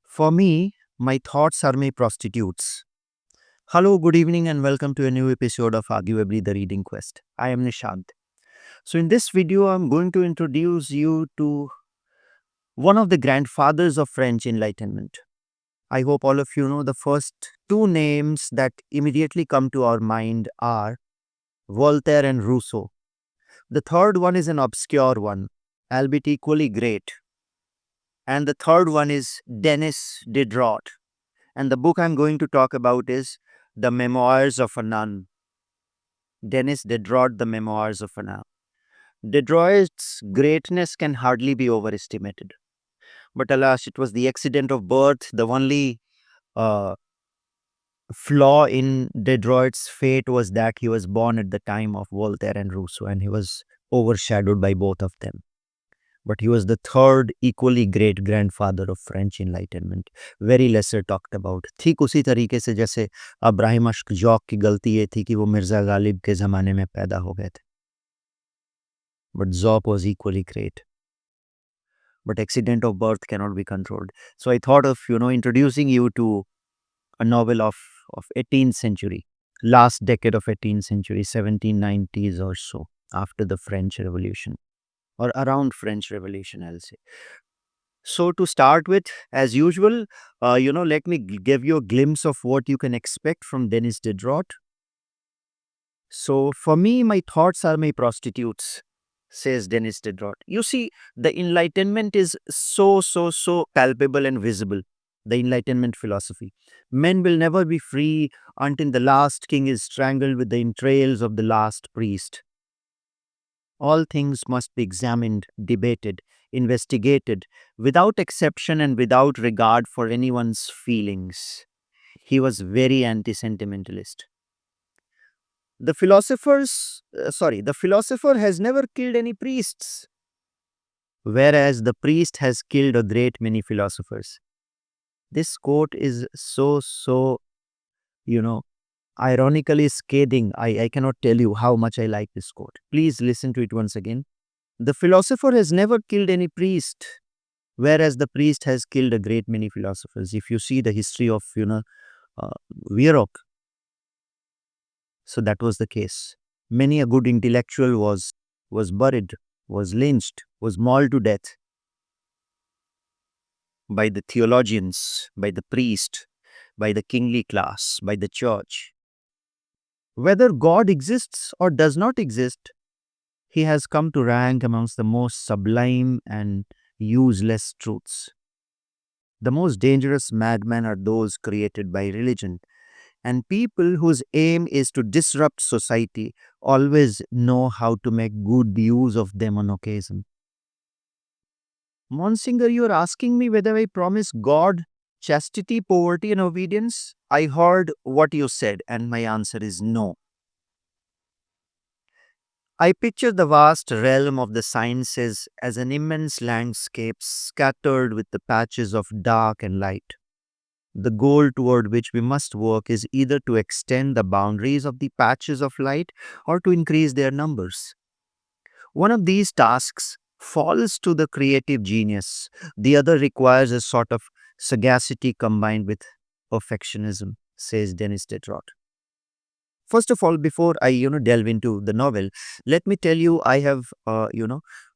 For me, my thoughts are my prostitutes. Hello, good evening, and welcome to a new episode of Arguably the Reading Quest. I am Nishant. So, in this video, I'm going to introduce you to one of the grandfathers of French Enlightenment. I hope all of you know the first two names that immediately come to our mind are Voltaire and Rousseau. The third one is an obscure one, albeit equally great. And the third one is Denis Diderot. And the book I'm going to talk about is The Memoirs of a Nun. Denis Diderot, The Memoirs of a Nun. Diderot's greatness can hardly be overestimated. But alas, it was the accident of birth, the only uh, flaw in Diderot's fate was that he was born at the time of Voltaire and Rousseau, and he was overshadowed by both of them. But he was the third equally great grandfather of French Enlightenment, very lesser talked about. ठीक उसी तरीके से जैसे अब्राहिम अशकजॉक की गलती ये थी कि वो मिर्जा गालिब के ज़माने में पैदा हो गए थे. But Zop was equally great. But accident of birth cannot be controlled. So I thought of, introducing you to a novel of 18th century, last decade of 18th century, 1790s or so, after the French Revolution. Or around French Revolution, I'll say. So to start with, as usual, let me give you a glimpse of what you can expect from Denis Diderot. So for me, my thoughts are my prostitutes, says Denis Diderot. You see, the Enlightenment is so palpable and visible. The Enlightenment philosophy. Men will never be free until the last king is strangled with the entrails of the last priest. All things must be examined, debated, investigated, without exception and without regard for anyone's feelings. He was very anti-sentimentalist. The philosopher has never killed any priests, whereas the priest has killed a great many philosophers. This quote is you know, ironically scathing. I cannot tell you how much I like this quote. Please listen to it once again. The philosopher has never killed any priest, whereas the priest has killed a great many philosophers. If you see the history of, Europe, so that was the case. Many a good intellectual was buried, was lynched, was mauled to death by the theologians, by the priest, by the kingly class, by the church. Whether God exists or does not exist, he has come to rank amongst the most sublime and useless truths. The most dangerous madmen are those created by religion, and people whose aim is to disrupt society always know how to make good use of them on occasion. Monsignor, you are asking me whether I promise God chastity, poverty, and obedience? I heard what you said, and my answer is no. I picture the vast realm of the sciences as an immense landscape scattered with the patches of dark and light. The goal toward which we must work is either to extend the boundaries of the patches of light or to increase their numbers. One of these tasks falls to the creative genius, the other requires a sort of sagacity combined with perfectionism, says Denis Diderot. First of all, before I delve into the novel, let me tell you I have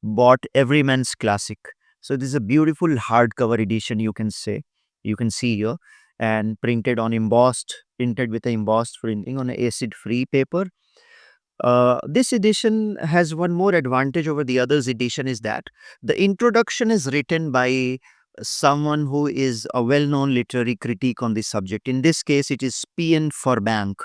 bought Everyman's Classic. So this is a beautiful hardcover edition, you can see here, and printed with an embossed printing on an acid-free paper. This edition has one more advantage over the others edition is that the introduction is written by someone who is a well-known literary critic on the subject. In this case, it is P.N. Forbank.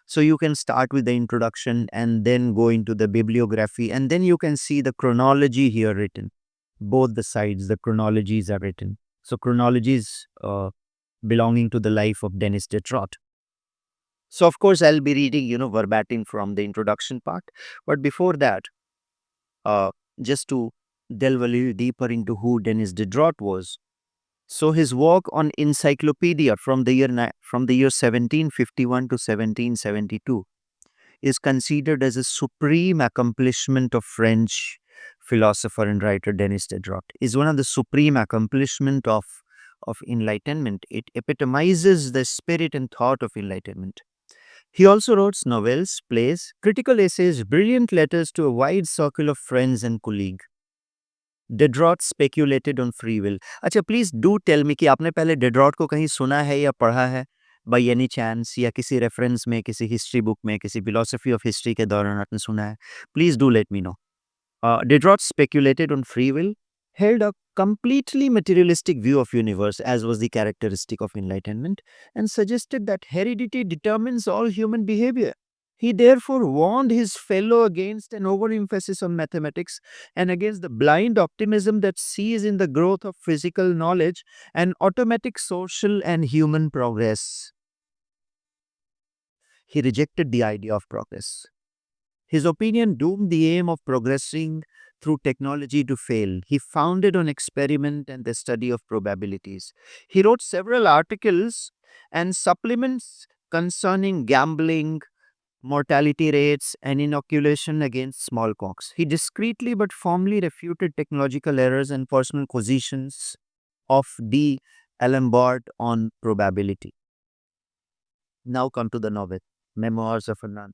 So you can start with the introduction and then go into the bibliography, and then you can see the chronology here written. Both the sides, the chronologies are written. So chronologies belonging to the life of Denis Diderot. So of course I'll be reading, verbatim from the introduction part. But before that, just to delve a little deeper into who Denis Diderot was. So his work on Encyclopédie from the year 1751 to 1772 is considered as a supreme accomplishment of French philosopher and writer Denis Diderot, is one of the supreme accomplishment of enlightenment. It epitomizes the spirit and thought of enlightenment. He also wrote novels, plays, critical essays, brilliant letters to a wide circle of friends and colleagues. Diderot speculated on free will. अच्छा please do tell me कि आपने पहले डिडरॉट को कहीं सुना है या पढ़ा है बाय एनी चांस या किसी रेफरेंस में किसी हिस्ट्री बुक में किसी फिलोसफी ऑफ हिस्ट्री के दौरान आपने सुना है please do let me know Diderot speculated on free will, held a completely materialistic view of universe as was the characteristic of enlightenment, and suggested that heredity determines all human behavior. He therefore warned his fellow against an overemphasis on mathematics and against the blind optimism that sees in the growth of physical knowledge an automatic social and human progress. He rejected the idea of progress. His opinion doomed the aim of progressing through technology to fail. He founded on experiment and the study of probabilities. He wrote several articles and supplements concerning gambling, mortality rates, and inoculation against smallpox. He discreetly but firmly refuted technological errors and personal positions of D'Alembert on probability. Now come to the novel, Memoirs of a Nun.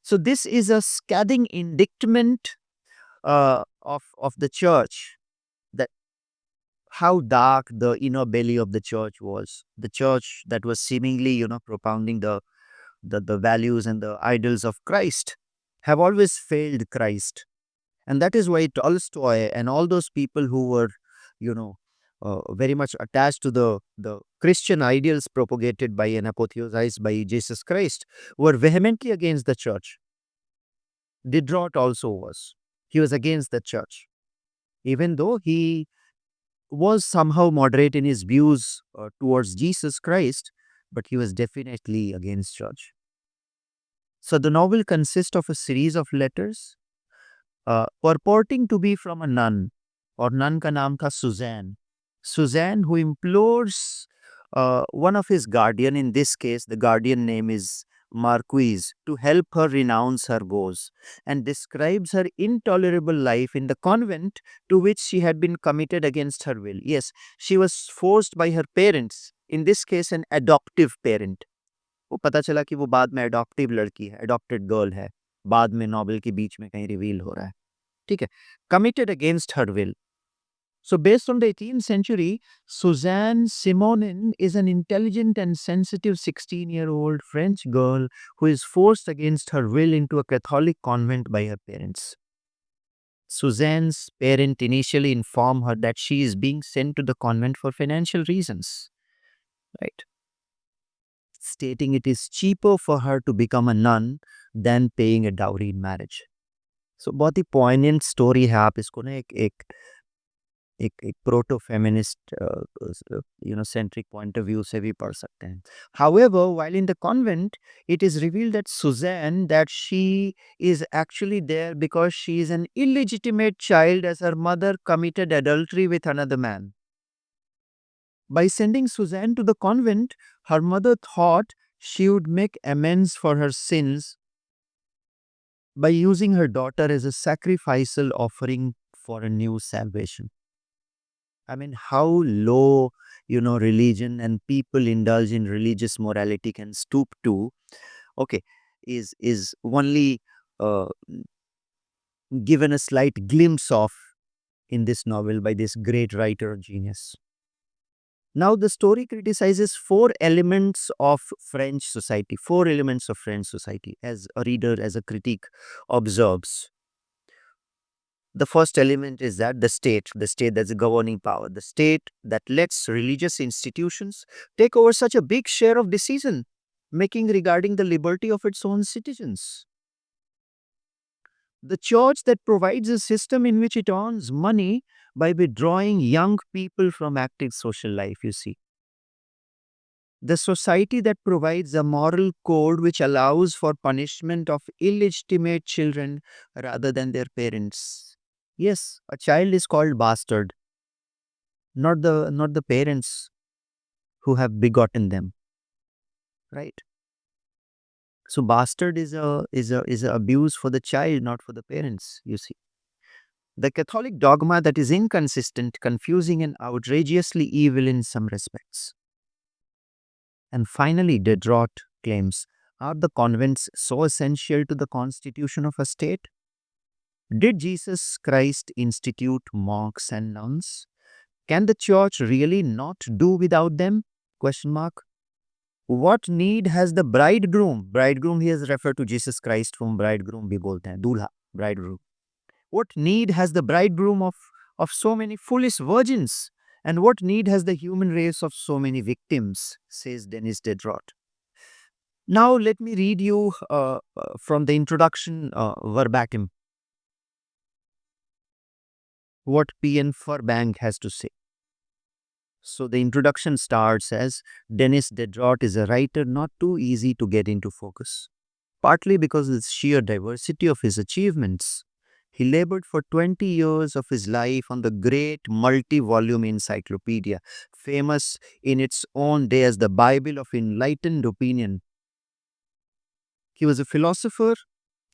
So this is a scathing indictment of the church, that how dark the inner belly of the church was. The church that was seemingly, propounding the values and the idols of Christ have always failed Christ. And that is why Tolstoy and all those people who were, you know, very much attached to the Christian ideals propagated by and apotheosized by Jesus Christ were vehemently against the church. Diderot also was. He was against the church, even though he was somehow moderate in his views towards Jesus Christ, but he was definitely against church. So the novel consists of a series of letters purporting to be from a nun, or nun ka naam tha Suzanne. Suzanne, who implores one of his guardian, in this case, the guardian name is Marquise, to help her renounce her vows, and describes her intolerable life in the convent to which she had been committed against her will. Yes, she was forced by her parents, in this case, an adoptive parent. वो पता चला कि वो बाद में adoptive लड़की है, adopted girl है, बाद में नॉवल के बीच में कहीं रिवील हो रहा है, ठीक है, committed against her will. So, based on the 18th century, Suzanne Simonin is an intelligent and sensitive 16-year-old French girl who is forced against her will into a Catholic convent by her parents. Suzanne's parent initially inform her that she is being sent to the convent for financial reasons, right? Stating it is cheaper for her to become a nun than paying a dowry in marriage. So, बहुत ही poignant story है. आप इसको ना एक proto feminist centric point of view से भी पढ़ सकते हैं. However, while in the convent, it is revealed that Suzanne, that she is actually there because she is an illegitimate child, as her mother committed adultery with another man. By sending Suzanne to the convent, her mother thought she would make amends for her sins by using her daughter as a sacrificial offering for a new salvation. I mean, how low, religion and people indulge in religious morality can stoop to, okay, is only given a slight glimpse of in this novel by this great writer genius. Now, the story criticizes four elements of French society, as a reader, as a critic observes. The first element is that the state that's a governing power, the state that lets religious institutions take over such a big share of decision making regarding the liberty of its own citizens. The church that provides a system in which it earns money by withdrawing young people from active social life, you see. The society that provides a moral code which allows for punishment of illegitimate children rather than their parents. Yes, a child is called bastard, not the parents who have begotten them, right? So bastard is a abuse for the child, not for the parents, you see. The Catholic dogma that is inconsistent, confusing, and outrageously evil in some respects. And finally, Diderot claims, are the convents so essential to the constitution of a state? Did Jesus Christ institute monks and nuns? Can the church really not do without them? Question mark. What need has the bridegroom? Bridegroom here is referred to Jesus Christ, whom bridegroom भी बोलते हैं, दूल्हा, bridegroom. What need has the bridegroom of so many foolish virgins? And what need has the human race of so many victims? Says Denis Diderot. Now let me read you from the introduction verbatim what P.N. Furbank has to say. So the introduction starts as Denis Diderot is a writer not too easy to get into focus, partly because of the sheer diversity of his achievements. He labored for 20 years of his life on the great multi-volume encyclopedia, famous in its own day as the Bible of enlightened opinion. He was a philosopher,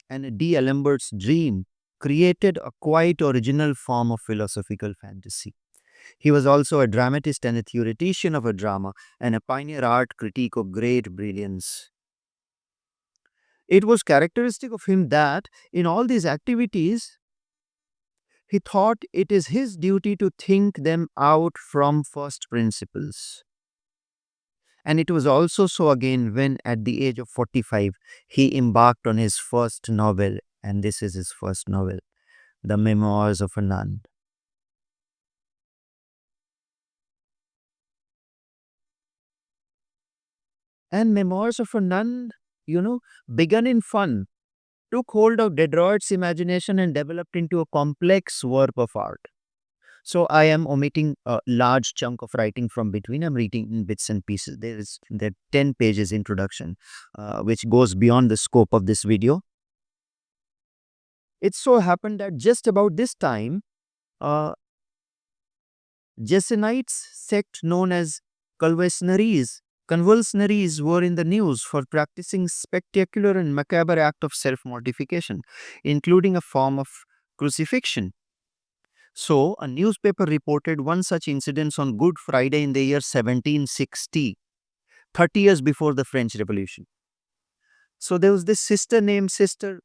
and a D'Alembert's dream created a quite original form of philosophical fantasy. He was also a dramatist and a theoretician of a drama and a pioneer art critique of great brilliance. It was characteristic of him that in all these activities, he thought it is his duty to think them out from first principles. And it was also so again when, at the age of 45, he embarked on his first novel, and this is his first novel, The Memoirs of a Nun. And Memoirs of a Nun, began in fun, took hold of Diderot's imagination and developed into a complex work of art. So I am omitting a large chunk of writing from between. I'm reading in bits and pieces. There 10 pages introduction, which goes beyond the scope of this video. It so happened that just about this time, uh, Jansenites sect known as Convulsionaries were in the news for practicing spectacular and macabre act of self-mortification, including a form of crucifixion. So, a newspaper reported one such incident on Good Friday in the year 1760, 30 years before the French Revolution. So, there was this sister named Sister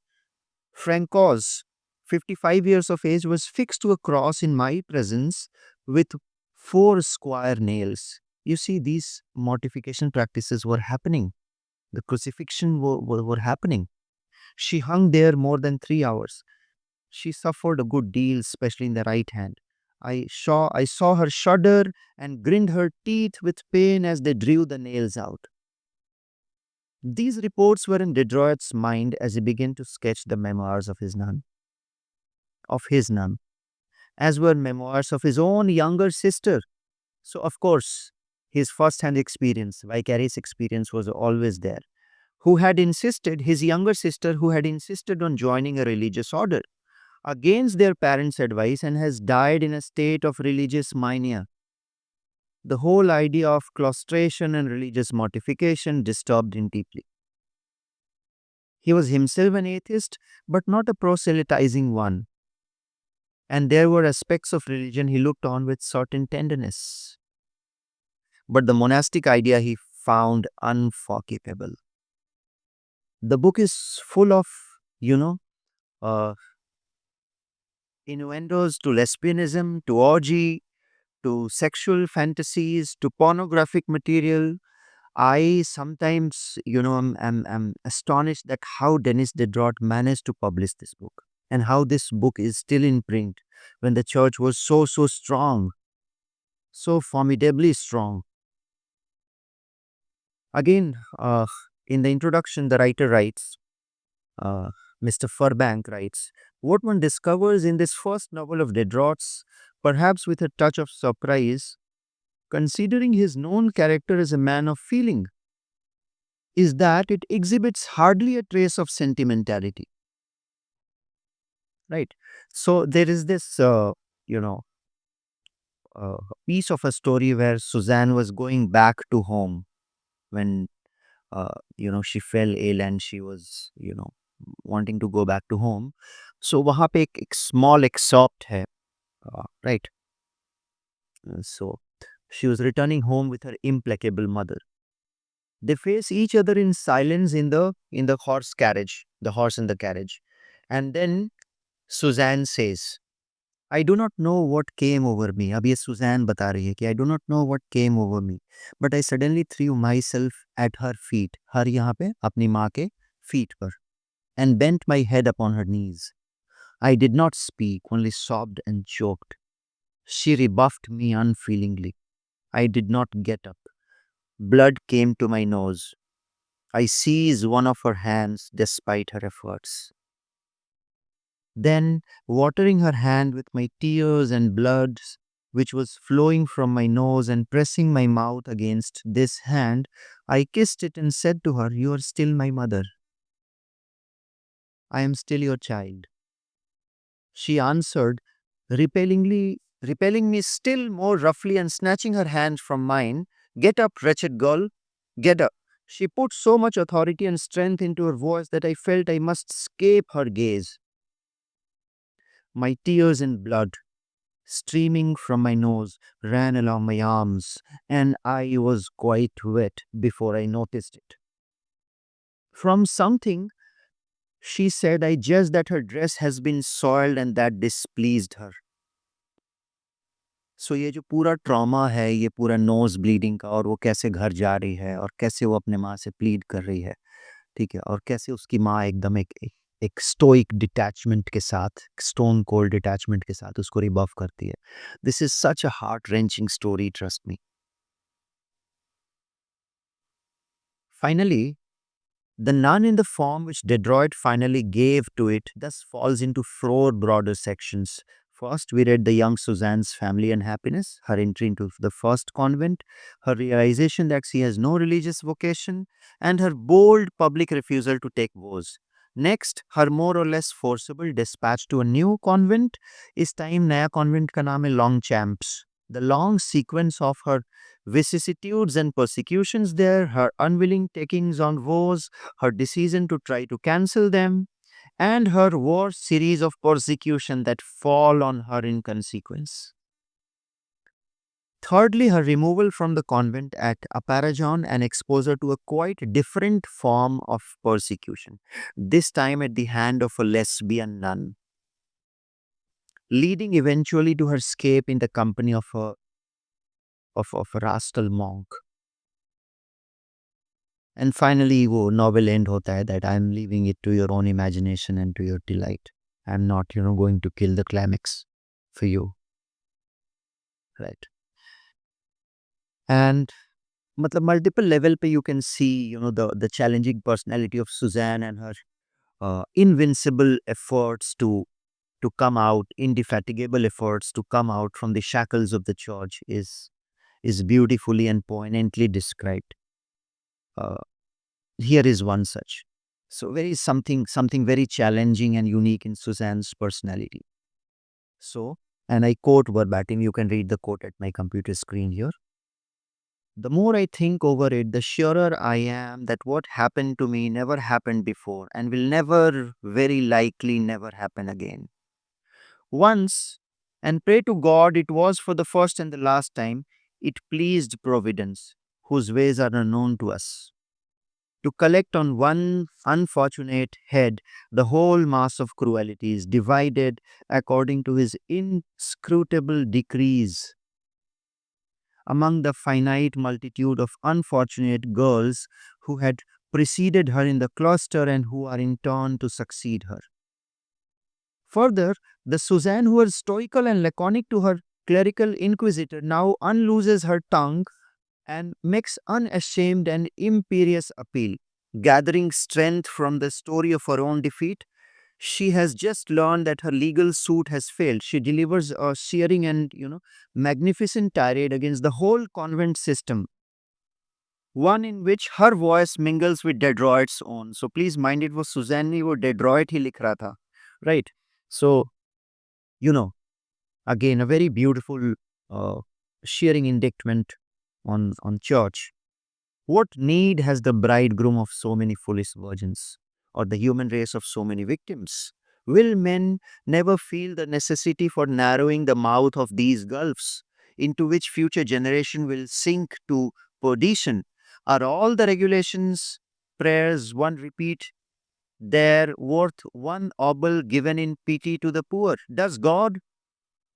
Francoise, 55 years of age, was fixed to a cross in my presence with 4 square nails. You see, these mortification practices were happening. The crucifixion were happening. She hung there more than 3 hours. She suffered a good deal, especially in the right hand. I saw her shudder and grind her teeth with pain as they drew the nails out. These reports were in Diderot's mind as he began to sketch the memoirs of his nun, as were memoirs of his own younger sister. So, of course, his first-hand experience, vicarious experience, was always there. His younger sister, who had insisted on joining a religious order against their parents' advice and has died in a state of religious mania. The whole idea of claustration and religious mortification disturbed him deeply. He was himself an atheist, but not a proselytizing one, and there were aspects of religion he looked on with certain tenderness. But the monastic idea he found unforgivable. The book is full of, you know, uh, innuendos to lesbianism, to orgy, to sexual fantasies, to pornographic material. I sometimes, I'm astonished that how Denis Diderot managed to publish this book and how this book is still in print when the church was so strong, so formidably strong. Again, in the introduction, the writer writes, uh, Mr. Furbank writes, what one discovers in this first novel of Diderot's, perhaps with a touch of surprise, considering his known character as a man of feeling, is that it exhibits hardly a trace of sentimentality. Right. So there is this, you know, piece of a story where Suzanne was going back to home when, she fell ill and she was, wanting to go back to home. So वहाँ पे एक small excerpt है, right? So she was returning home with her implacable mother. They face each other in silence in the horse in the carriage. And then Suzanne says, I do not know what came over me. अब ये Suzanne बता रही है कि I do not know what came over me. But I suddenly threw myself at her feet. हर यहाँ पे अपनी माँ के feet पर. And bent my head upon her knees. I did not speak, only sobbed and choked. She rebuffed me unfeelingly. I did not get up. Blood came to my nose. I seized one of her hands despite her efforts. Then, watering her hand with my tears and blood, which was flowing from my nose, and pressing my mouth against this hand, I kissed it and said to her, You are still my mother. I am still your child. She answered, repelling me still more roughly and snatching her hand from mine. Get up, wretched girl, get up. She put so much authority and strength into her voice that I felt I must escape her gaze. My tears and blood, streaming from my nose, ran along my arms, and I was quite wet before I noticed it. From something, she said, I judged that her dress has been soiled and that displeased her. सो ये जो पूरा trauma है, ये पूरा nose bleeding का, और वो कैसे घर जा रही है और कैसे वो अपने माँ से प्लीड कर रही है, ठीक है? और कैसे उसकी माँ एकदम एक स्टोइक डिटैचमेंट के साथ, स्टोन कोल्ड डिटैचमेंट के साथ उसको रिबफ करती है। This is such a heart wrenching story, trust me. Finally the nun in the form which Dedroit finally gave to it thus falls into four broader sections. First, we read the young Suzanne's family and happiness, her entry into the first convent, her realization that she has no religious vocation, and her bold public refusal to take vows. Next, her more or less forcible dispatch to a new convent. इस time नया convent का नाम है Longchamps. The long sequence of her vicissitudes and persecutions there, her unwilling takings on vows, her decision to try to cancel them, and her war series of persecution that fall on her in consequence. Thirdly, her removal from the convent at Apparajon and exposure to a quite different form of persecution, this time at the hand of a lesbian nun, leading eventually to her escape in the company of a rascal monk. And finally, वो novel end होता है that I'm leaving it to your own imagination and to your delight. I'm not, going to kill the climax for you, right? And मतलब multiple level पे you can see, the challenging personality of Suzanne and her invincible efforts to come out, indefatigable efforts to come out from the shackles of the church is beautifully and poignantly described. Uh, Here is one such. So very something very challenging and unique in Suzanne's personality. So, and I quote verbatim, you can read the quote at my computer screen here. The more I think over it, the surer I am that what happened to me never happened before and will never, very likely never happen again. Once, and pray to God it was for the first and the last time, it pleased Providence, whose ways are unknown to us, to collect on one unfortunate head the whole mass of cruelties, divided according to his inscrutable decrees among the finite multitude of unfortunate girls who had preceded her in the cloister and who are in turn to succeed her. Further, the Suzanne who was stoical and laconic to her clerical inquisitor now unlooses her tongue and makes unashamed and imperious appeal. Gathering strength from the story of her own defeat, she has just learned that her legal suit has failed. She delivers a searing and, magnificent tirade against the whole convent system, one in which her voice mingles with Dedroit's own. So please mind it was Suzanne नहीं वो Dedroit ही लिख रहा था, right? So, you know, again a very beautiful shearing indictment on church. What need has the bridegroom of so many foolish virgins? or the human race of so many victims? Will men never feel the necessity for narrowing the mouth of these gulfs into which future generation will sink to perdition? Are all the regulations, prayers one repeat, there worth one obol given in pity to the poor? Does God,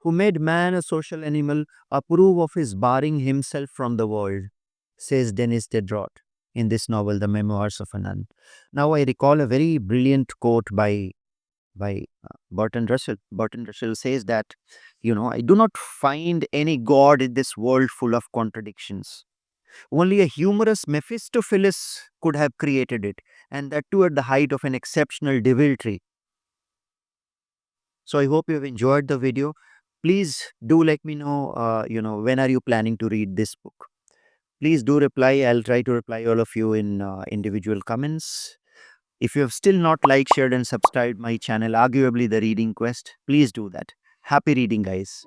who made man a social animal, approve of his barring himself from the world? Says Denis Diderot in this novel, The Memoirs of a Nun. Now I recall a very brilliant quote by Bertrand Russell. Bertrand Russell says that, I do not find any God in this world full of contradictions. Only a humorous Mephistopheles could have created it, and that too at the height of an exceptional deviltry. So I hope you have enjoyed the video. Please do let me know, when are you planning to read this book? Please do reply. I'll try to reply all of you in individual comments. If you have still not liked, shared, and subscribed my channel, arguably the Reading Quest, please do that. Happy reading, guys.